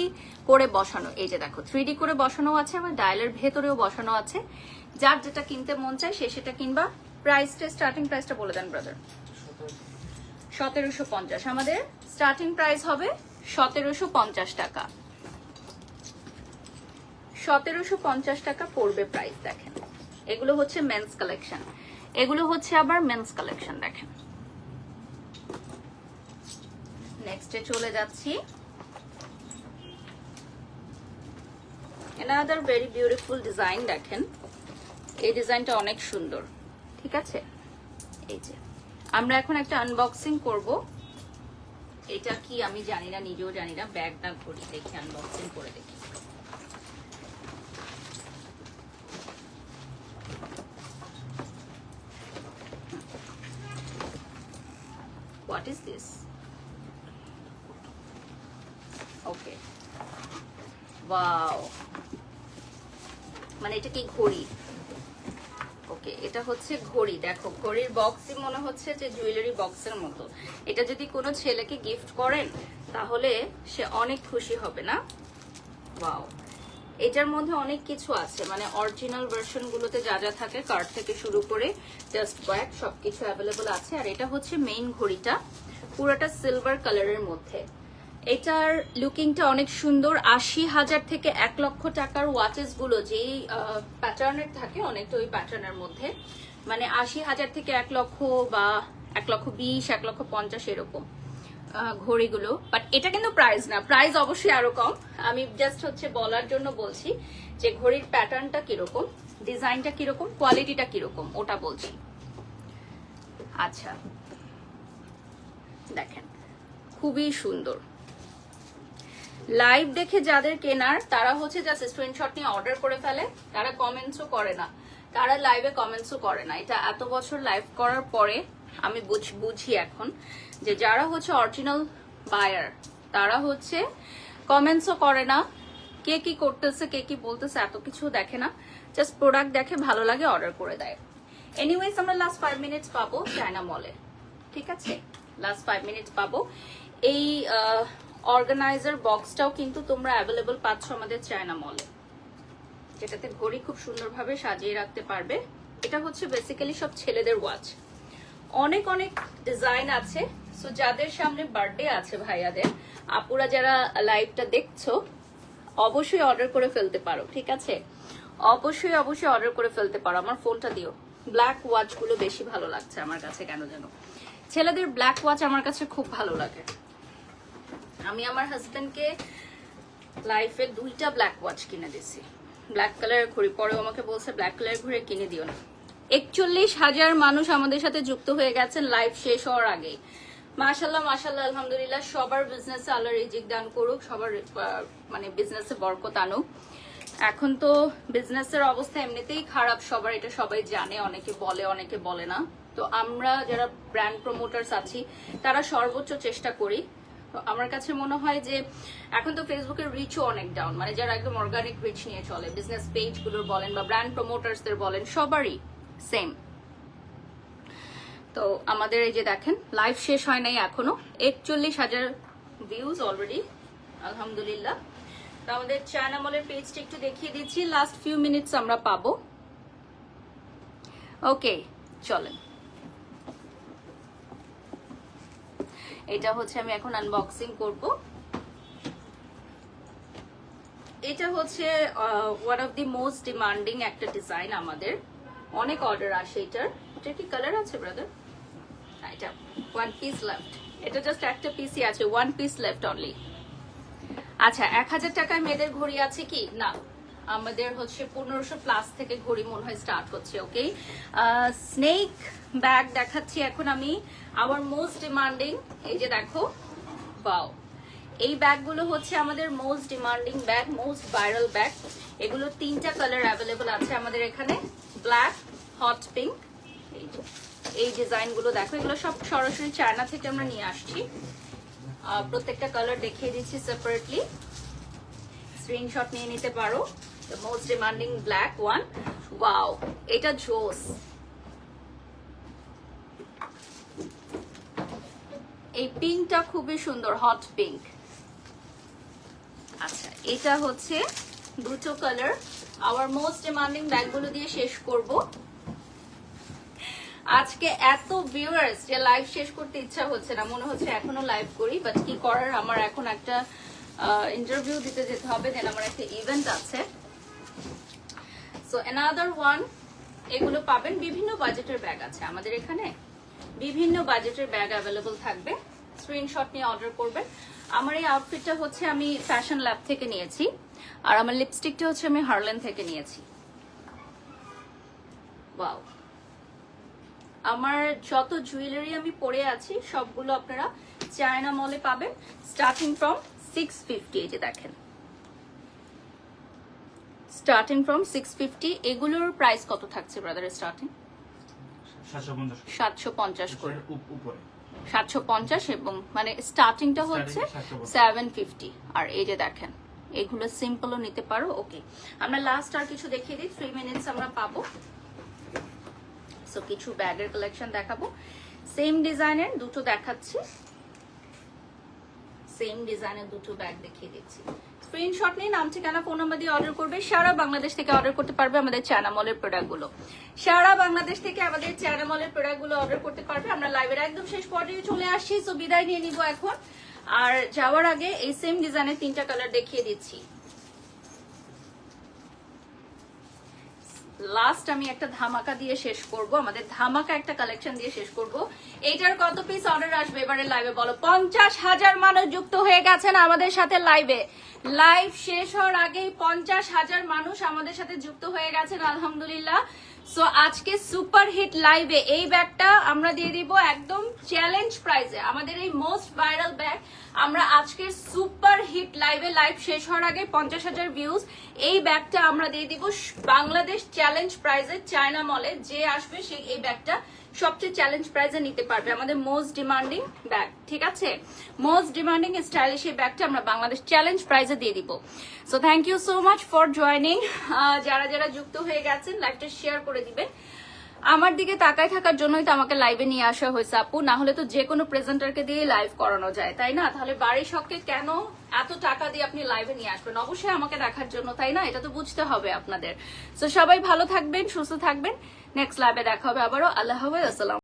করে বসানো, এই যে দেখো 3D করে বসানো আছে, আবার ডায়ালের ভেতরেও বসানো আছে। যার যেটা কিনতে মন চায় সে সেটা কিনবা। প্রাইসটা, স্টার্টিং প্রাইসটা বলে দেন ব্রাদার। 1750, আমাদের স্টার্টিং প্রাইস হবে 1750 টাকা। 1750 টাকা পড়বে প্রাইস। দেখেন এগুলো হচ্ছে মেন্স কালেকশন, এগুলো হচ্ছে আবার মেন্স কালেকশন। দেখেন নেক্সটে চলে যাচ্ছি। Another very beautiful design. দেখেন এই ডিজাইনটা অনেক সুন্দর, ঠিক আছে? এই যে আমরা এখন একটা আনবক্সিং করব। এটা কি আমি জানি না, নিজেও জানি না। ব্যাগটা ঘড়ি দেখি, আনবক্সিং করে দেখি। What is this? Okay. Wow. মানে এটা কি ঘড়ি? ওকে, এটা হচ্ছে ঘড়ি। দেখো ঘড়ির বক্সই মনে হচ্ছে যে জুয়েলারি বক্সের মতো। এটা যদি কোনো ছেলেকে গিফট করেন তাহলে সে অনেক খুশি হবে না? ওয়াও, এটার মধ্যে অনেক কিছু আছে, মানে অরিজিনাল ভার্সন গুলোতে যা যা থাকে, কার্ড থেকে শুরু করে জাস্ট ব্যাগ সবকিছু অ্যাভেলেবল আছে। আর এটা হচ্ছে মেইন ঘড়িটা, পুরোটা সিলভার কালারের মধ্যে। এটার লুকিংটা অনেক সুন্দর। 80,000 থেকে 1 লক্ষ টাকার ওয়াচেস গুলো যেই প্যাটার্নের থাকে, অনেকটা ওই প্যাটার্নের মধ্যে, মানে 80,000 থেকে 1 লক্ষ বা 1,20,000, 1,50,000 এরকম ঘড়িগুলো। বাট এটা কিন্তু প্রাইস না, প্রাইস অবশ্যই আরো কম। আমি জাস্ট হচ্ছে বলার জন্য বলছি যে ঘড়ির প্যাটার্নটা কিরকম, ডিজাইনটা কিরকম, কোয়ালিটিটা কিরকম, ওটা বলছি। আচ্ছা দেখেন খুবই সুন্দর। লাইভ দেখে যাদের কেনার তারা হচ্ছে জাস্ট স্ক্রিনশট নিয়ে অর্ডার করে ফেলে, তারা কমেন্টসও করে না, তারা লাইভে কমেন্টসও করে না। এটা এত বছর লাইভ করার পরে আমি বুঝি এখন যে যারা হচ্ছে অরিজিনাল বায়ার তারা হচ্ছে কমেন্টসও করে না, কে কি করতেছে কে কি বলতেছে এত কিছু দেখে না, জাস্ট প্রোডাক্ট দেখে ভালো লাগে অর্ডার করে দেয়। এনিওয়েজ আমরা লাস্ট 5 মিনিটস পাবো চায়না মলে, ঠিক আছে? লাস্ট 5 মিনিটস পাবো। এই অর্গানাইজার বক্সটাও কিন্তু তোমরা অ্যাভেলেবল পাচ্ছ আমাদের চায়না মলে, যেটাতে ঘড়ি খুব সুন্দরভাবে সাজিয়ে রাখতে পারবে। এটা হচ্ছে বেসিক্যালি সব ছেলেদের ওয়াচ, অনেক অনেক ডিজাইন আছে। সো যাদের সামনে বার্থডে আছে ভাইয়াদের, আপুরা যারা লাইভটা দেখছো অবশ্যই অর্ডার করে ফেলতে পারো, ঠিক আছে? অবশ্যই অবশ্যই অর্ডার করে ফেলতে পারো। আমার ফোনটা দিও। ব্ল্যাক ওয়াচ গুলো বেশি ভালো লাগছে আমার কাছে, কেন যেন ছেলেদের ব্ল্যাক ওয়াচ আমার কাছে খুব ভালো লাগে। আমি আমার হাজবেন্ডকে লাইফে 2টা ব্ল্যাক ওয়াচ কিনে দিছি, ব্ল্যাক কালারের ঘড়ি। পরেও আমাকে বলছে ব্ল্যাক কালারের ঘড়ি কিনে দিও না। 41,000 মানুষ আমাদের সাথে যুক্ত হয়ে গেছেন লাইভ শেষ হওয়ার আগেই। মাশাল্লাহ মাশাল্লাহ, আলহামদুলিল্লাহ। সবার বিজনেসে আল্লাহ রিজিক দান করুক, সবার মানে বিজনেসে বরকত আনুক। এখন তো বিজনেসের অবস্থা এমনিতেই খারাপ সবার, এটা সবাই জানে, অনেকে বলে অনেকে বলে না। তো আমরা যারা ব্র্যান্ড প্রমোটার্স আছি তারা সর্বোচ্চ চেষ্টা করি। তো আমার কাছে মনে হয় যে এখন তো ফেসবুকের রিচও অনেক ডাউন, মানে যারা একদম অর্গানিক রিচ নিয়ে চলে, বিজনেস পেজ গুলোর বলেন বা ব্র্যান্ড প্রমোটার্সদের বলেন, সবারই সেম। তো আমাদের এই যে দেখেন লাইভ শেষ হয় নাই এখনো, 41,000 ভিউজ অলরেডি, আলহামদুলিল্লাহ। তো আমাদের চায়না মলের পেজটা একটু দেখিয়ে দিচ্ছি, লাস্ট ফিউ মিনিটস আমরা পাবো। ওকে চলেন, এটা হচ্ছে আমি এখন আনবক্সিং করব। এটা হচ্ছে one of the most demanding একটা ডিজাইন, আমাদের অনেক অর্ডার আসে এটার। এটা কি কালার আছে ব্রাদার? এটা 1 পিস লেফট, এটা জাস্ট একটা পিসই আছে, 1 পিস লেফট অনলি। আচ্ছা 1000 টাকায় মেয়েদের ঘড়ি আছে কি? না, আমাদের হচ্ছে 1500 প্লাস থেকে ঘড়ি মনে হয় স্টার্ট হচ্ছে। ওকে, স্নেক ব্যাগ দেখাচ্ছি এখন আমি, আওয়ার মোস্ট ডিমান্ডিং। এই যে দেখো, ওয়াও, এই ব্যাগগুলো হচ্ছে আমাদের most demanding bag, most viral bag. এগুলো 3টা কালার অ্যাভেলেবল আছে আমাদের এখানে, ব্ল্যাক, হট পিঙ্ক। এই ডিজাইন গুলো দেখো, এগুলো সব সরাসরি চায়না থেকে আমরা নিয়ে আসছি। প্রত্যেকটা কালার দেখিয়ে দিচ্ছি সেপারেটলি, স্ক্রিনশট নিয়ে নিতে পারো। The most demanding black one, wow, এটা জোস। এই পিঙ্কটা খুবই সুন্দর, হট পিঙ্ক। আচ্ছা এটা হচ্ছে 2টো কালার। আওয়ার মোস্ট ডিমান্ডিং ব্যাগগুলো দিয়ে শেষ করব আজকে। এত ভিউয়ার্স যে লাইভ শেষ করতে ইচ্ছা হচ্ছে না, মনে হচ্ছে এখনো লাইভ করি, বাট কি করার, আমার এখন একটা ইন্টারভিউ দিতে যেতে হবে, দেন আমার একটা ইভেন্ট আছে। সো অ্যানাদার ওয়ান, এগুলো পাবেন। বিভিন্ন বাজেটের ব্যাগ আছে আমাদের এখানে, বিভিন্ন বাজেটের ব্যাগ অ্যাভেলেবল থাকবে। স্ক্রিনশট নিয়ে অর্ডার করবেন। আমার এই আউটফিটটা হচ্ছে আমি ফ্যাশন ল্যাব থেকে নিয়েছি, আর আমার লিপস্টিকটা হচ্ছে আমি হার্লেন থেকে নিয়েছি। ওয়াও, আমার যত জুয়েলারি আমি পরে আছি সবগুলো আপনারা চায়না মলে পাবেন, স্টার্টিং ফ্রম 650। এই যে দেখেন, স্টার্টিং ফ্রম 650। এগুলোর প্রাইস কত থাকছে ব্রাদার? স্টার্টিং 750 করে, 750, এবং মানে স্টার্টিংটা হচ্ছে 750। আর এই যে দেখেন, এগুলো সিম্পলও নিতে পারো। ওকে, আমরা লাস্ট আর কিছু দেখিয়ে দিই, 3 মিনিটস আমরা পাবো। সো কিছু ব্যাগের কালেকশন দেখাবো, সেম ডিজাইনের 2টো দেখাচ্ছি, সেম ডিজাইনের 2টো ব্যাগ দেখিয়ে দিচ্ছি। স্ক্রিনশট নিয়ে নাম, ঠিকানা, ফোন নাম্বার দিয়ে অর্ডার করবে। সারা বাংলাদেশ থেকে অর্ডার করতে পারবে আমাদের চায়না মলের প্রোডাক্টগুলো, সারা বাংলাদেশ থেকে আমাদের চায়না মলের প্রোডাক্টগুলো অর্ডার করতে পারবে। আমরা লাইভের একদম শেষ পর্যায়ে চলে আসছি, সো বিদায় নিয়ে নিব এখন। আর যাওয়ার আগে এই সেম ডিজাইনের 3টা কালার দেখিয়ে দিচ্ছি। লাস্ট আমি একটা ধামাকা দিয়ে শেষ করব, আমাদের ধামাকা একটা কালেকশন দিয়ে শেষ করব। এইটার কত পিস অর্ডার আসবে এবারে লাইভে বলো? 50,000 মানুষ যুক্ত হয়ে গেছেন আমাদের সাথে লাইভে। লাইভ শেষ হওয়ার আগেই 50,000 মানুষ আমাদের সাথে যুক্ত হয়ে গেছেন, আলহামদুলিল্লাহ। সো আজকে সুপার হিট লাইভে এই ব্যাগটা আমরা দিয়ে দিব একদম চ্যালেঞ্জ প্রাইসে। আমাদের এই মোস্ট ভাইরাল ব্যাগ আমরা আজকের সুপার হিট লাইভে, লাইভ শেষ হওয়ার আগে 50,000 ভিউজ, এই ব্যাগটা আমরা দিয়ে দিব বাংলাদেশ চ্যালেঞ্জ প্রাইসে চায়না মলে। যে আসবে সে এই ব্যাগটা সবচেয়ে চ্যালেঞ্জ প্রাইজে নিতে পারবে আমাদের মোস্ট ডিমান্ডিং ব্যাগ, ঠিক আছে? মোস্ট ডিমান্ডিং স্টাইলিশ এই ব্যাগটা আমরা বাংলাদেশ চ্যালেঞ্জ প্রাইজে দিয়ে দিব। So thank you so much for joining. যারা যারা যুক্ত হয়ে গেছেন লাইভটা শেয়ার করে দিবেন। আমার দিকে তাকায় থাকার জন্যই তো আমাকে লাইভে নিয়ে আসা হয়েছে আপু, না হলে তো যে কোনো প্রেজেন্টারকে দিয়ে লাইভ করানো যায়, তাই না? তাহলে বাড়ির শখকে কেন এত টাকা দিয়ে আপনি লাইভে নিয়ে আসবেন? অবশ্যই আমাকে দেখার জন্য, তাই না? এটা তো বুঝতে হবে আপনাদের। তো সবাই ভালো থাকবেন, সুস্থ থাকবেন। নেক্সট লাইভে দেখা হবে আবারও। আল্লাহ হাফেজ, আসসালাম।